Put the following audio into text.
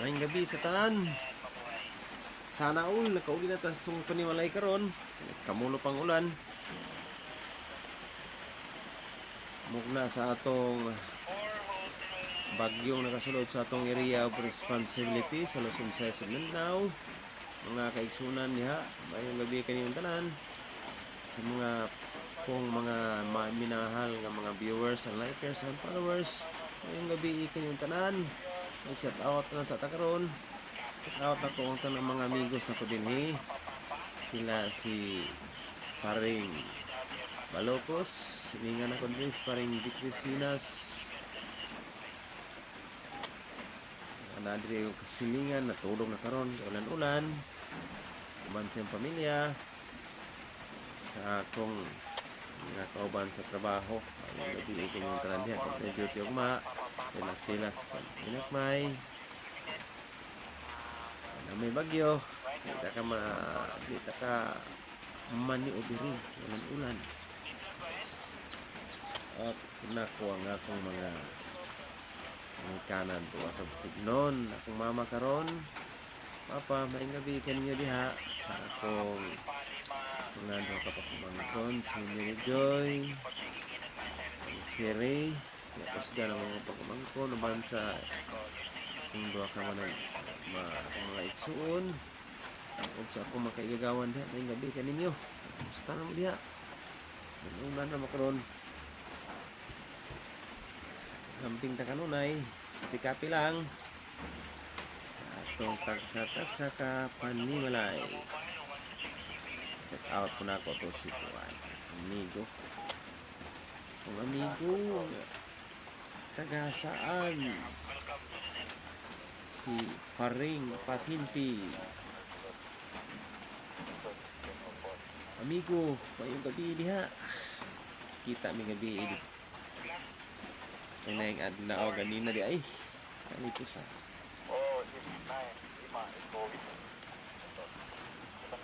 Maayong gabi sa tanan. Sana all nakauli na tas itong panimalay karon. Kamulo pang ulan. Mugna sa atong bagyong nakasulod sa atong area of responsibility sa Luzon, Visayas ug Mindanao. Mga kaigsunan niha, maayong gabi kaniyong tanan. Sa mga kung mga minahal nga mga viewers and likers and followers, maayong gabi kaniyong tanan. Shout out na sa takaron. Shout out ako ang tanang mga amigos na ko dinhi. Sila si Paring Balokos, siningan ako din si Paring Dikrisinas. Nadiri yung kasilingan, natulog na karon, ulan-ulan. Uban sa pamilya, sa akong mga kauban sa trabaho. Ang nabili ko yung tanan diyan, kung tayo duty ugma, relax-relax, inakmay. Na may bagyo, di ka mani o diri, ulan-ulan. At nakuha nga akong mga kanan tuwa sa bukidnon. Akong mama karon, Papa, maing gabi kaninyo diha sa akong nando kapapamangkon, si Mary Joy, si Ray, tapos dyan ang mga pagpamangkon, naman sa kung doon ka man mga itsuon, ang sa akong makaigagawan diha, maing gabi kaninyo. Gusto na mo diha. Ulan na makaroon. Camping ta kanunay, kapi-kapi lang sa atong tagsa-tagsa ka panimalay. Check out po na ako to si Juan amigo. Kung amigo taga saan, si Paring Patinti. Amigo, mayong gabi diha. Kita mi gabi di. Kaya yung adlaw ganina di ay. Kanito sa.